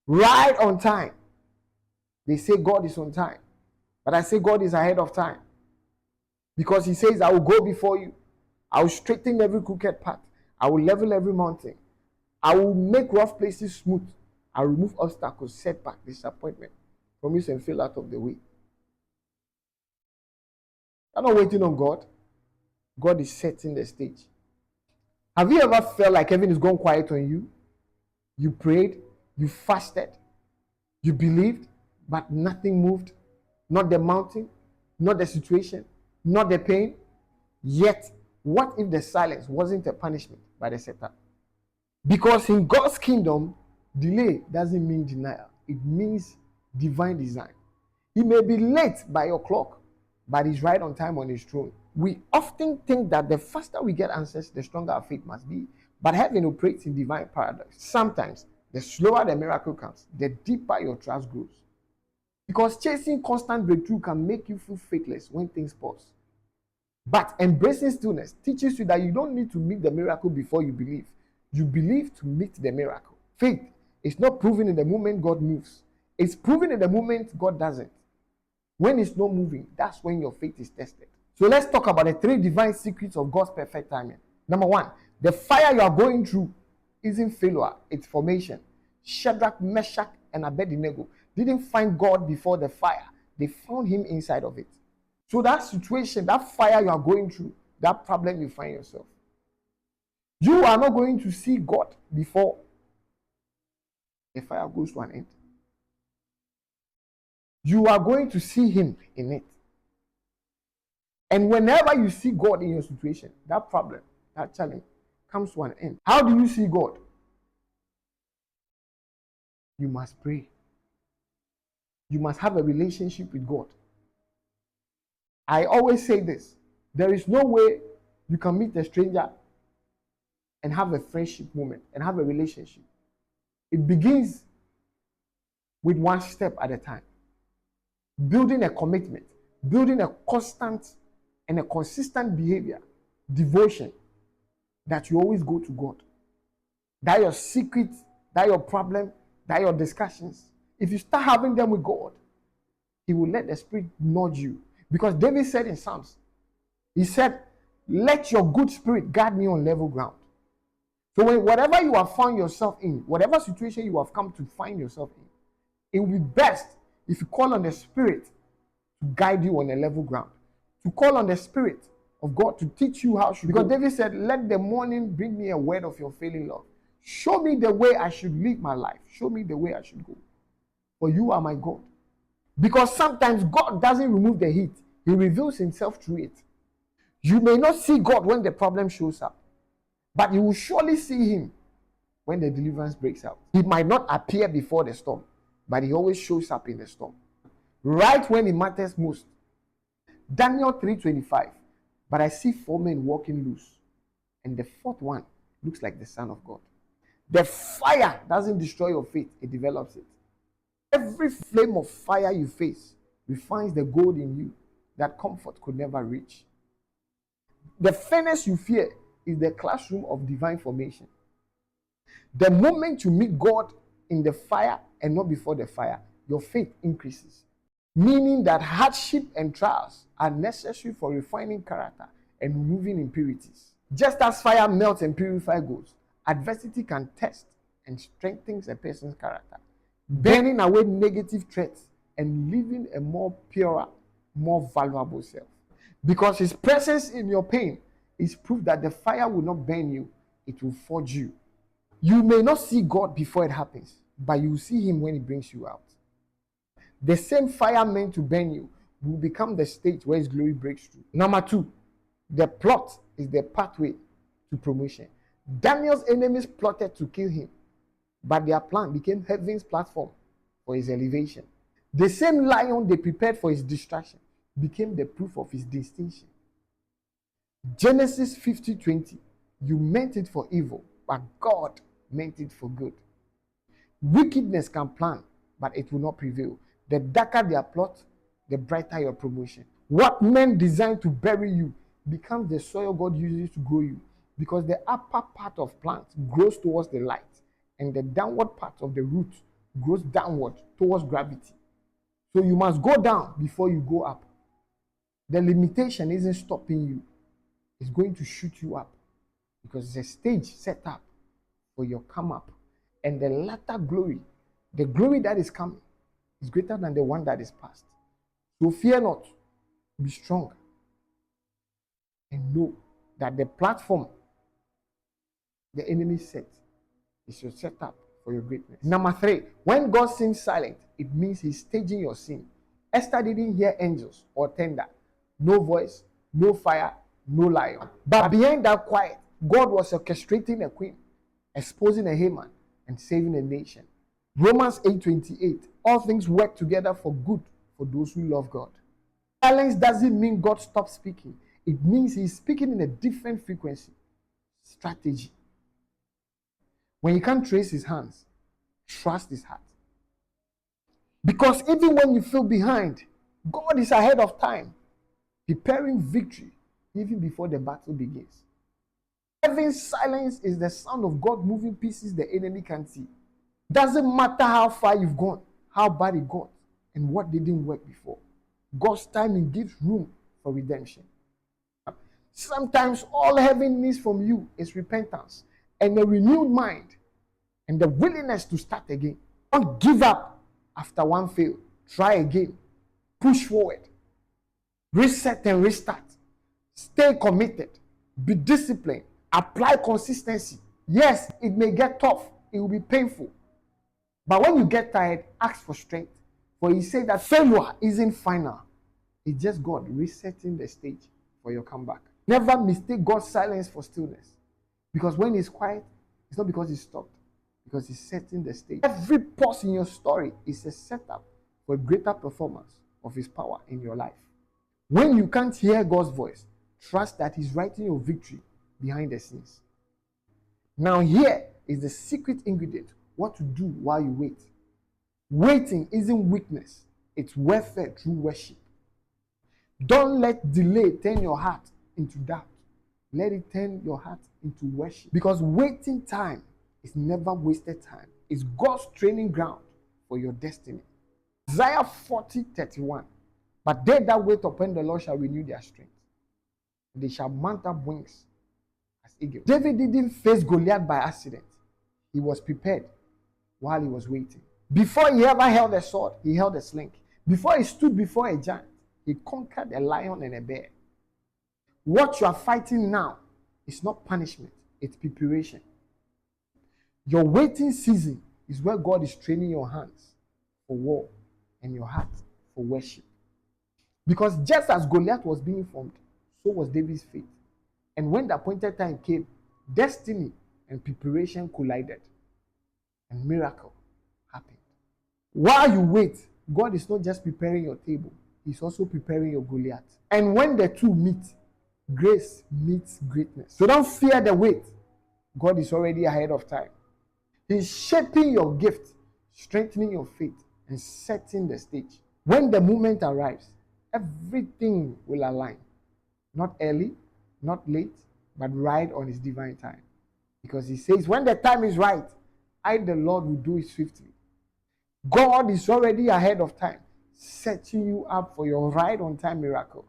Right on time. They say God is on time, but I say God is ahead of time, because he says, I will go before you. I will straighten every crooked path. I will level every mountain. I will make rough places smooth. I will remove obstacles, setback, disappointment, promise and fail out of the way. You're not waiting on God. God is setting the stage. Have you ever felt like heaven is gone quiet on you? You prayed, you fasted, you believed, but nothing moved. Not the mountain, not the situation, not the pain. Yet, what if the silence wasn't a punishment by the setup? Because in God's kingdom, delay doesn't mean denial. It means divine design. He may be late by your clock, but he's right on time on his throne. We often think that the faster we get answers, the stronger our faith must be. But heaven operates in divine paradox. Sometimes, the slower the miracle comes, the deeper your trust grows. Because chasing constant breakthrough can make you feel faithless when things pause. But embracing stillness teaches you that you don't need to meet the miracle before you believe. You believe to meet the miracle. Faith is not proven in the moment God moves. It's proven in the moment God doesn't. When it's not moving, that's when your faith is tested. So let's talk about the 3 divine secrets of God's perfect timing. Number 1, the fire you are going through isn't failure, it's formation. Shadrach, Meshach, and Abednego didn't find God before the fire. They found him inside of it. So that situation, that fire you are going through, that problem you find yourself, you are not going to see God before the fire goes to an end. You are going to see him in it. And whenever you see God in your situation, that problem, that challenge comes to an end. How do you see God? You must pray. You must have a relationship with God. I always say this: there is no way you can meet a stranger and have a friendship moment and have a relationship. It begins with one step at a time. Building a commitment, building a constant and a consistent behavior, devotion, that you always go to God. That your secret, that your problem, that your discussions, if you start having them with God, he will let the Spirit nudge you. Because David said in Psalms, he said, let your good spirit guide me on level ground. So whatever you have found yourself in, whatever situation you have come to find yourself in, it will be best if you call on the Spirit to guide you on a level ground. To call on the Spirit of God to teach you how to go. Because David said, let the morning bring me a word of your failing love. Show me the way I should live my life. Show me the way I should go. For you are my God. Because sometimes God doesn't remove the heat. He reveals himself through it. You may not see God when the problem shows up, but you will surely see him when the deliverance breaks out. He might not appear before the storm, but he always shows up in the storm, right when it matters most. Daniel 3:25. But I see 4 men walking loose, and the 4th one looks like the Son of God. The fire doesn't destroy your faith, it develops it. Every flame of fire you face refines the gold in you that comfort could never reach. The furnace you fear is the classroom of divine formation. The moment you meet God in the fire and not before the fire, your faith increases. Meaning that hardship and trials are necessary for refining character and removing impurities. Just as fire melts and purifies gold, adversity can test and strengthen a person's character, burning away negative traits and living a more pure, more valuable self. Because his presence in your pain is proof that the fire will not burn you, it will forge you. You may not see God before it happens, but you will see him when he brings you out. The same fire meant to burn you will become the stage where his glory breaks through. Number 2, the plot is the pathway to promotion. Daniel's enemies plotted to kill him, but their plan became heaven's platform for his elevation. The same lion they prepared for his destruction became the proof of his distinction. Genesis 50:20. You meant it for evil, but God meant it for good. Wickedness can plan, but it will not prevail. The darker their plot, the brighter your promotion. What men designed to bury you becomes the soil God uses to grow you, because the upper part of plants grows towards the light, and the downward part of the root goes downward towards gravity. So you must go down before you go up. The limitation isn't stopping you. It's going to shoot you up because it's a stage set up for your come up. And the latter glory, the glory that is coming, is greater than the one that is past. So fear not, be strong, and know that the platform the enemy set is your setup for your greatness. Number 3, when God seems silent, it means he's staging your sin. Esther didn't hear angels or thunder, no voice, no fire, no lion. But behind that quiet, God was orchestrating a queen, exposing a Haman, and saving a nation. Romans 8:28, all things work together for good for those who love God. Silence doesn't mean God stopped speaking. It means he's speaking in a different frequency. Strategy. When you can't trace his hands, trust his heart. Because even when you feel behind, God is ahead of time, preparing victory even before the battle begins. Heaven's silence is the sound of God moving pieces the enemy can't see. Doesn't matter how far you've gone, how bad it got, and what didn't work before. God's timing gives room for redemption. Sometimes all heaven needs from you is repentance and a renewed mind and the willingness to start again. Don't give up after one fail. Try again. Push forward. Reset and restart. Stay committed. Be disciplined. Apply consistency. Yes, it may get tough. It will be painful. But when you get tired, ask for strength. For he said that failure isn't final. It's just God resetting the stage for your comeback. Never mistake God's silence for stillness. Because when he's quiet, it's not because he's stopped. Because he's setting the stage. Every pause in your story is a setup for a greater performance of his power in your life. When you can't hear God's voice, trust that he's writing your victory behind the scenes. Now here is the secret ingredient, what to do while you wait. Waiting isn't weakness, it's warfare through worship. Don't let delay turn your heart into doubt. Let it turn your heart into worship. Because waiting time is never wasted time. It's God's training ground for your destiny. Isaiah 40:31. But they that wait upon the Lord shall renew their strength. They shall mount up wings as eagles. David didn't face Goliath by accident. He was prepared while he was waiting. Before he ever held a sword, he held a sling. Before he stood before a giant, he conquered a lion and a bear. What you are fighting now is not punishment, it's preparation. Your waiting season is where God is training your hands for war and your heart for worship. Because just as Goliath was being formed, so was David's faith. And when the appointed time came, destiny and preparation collided, and miracle happened. While you wait, God is not just preparing your table, he's also preparing your Goliath. And when the two meet, grace meets greatness. So don't fear the wait. God is already ahead of time. He's shaping your gift, strengthening your faith, and setting the stage. When the moment arrives, everything will align. Not early, not late, but right on his divine time. Because he says, when the time is right, I, the Lord, will do it swiftly. God is already ahead of time, setting you up for your right on time miracle.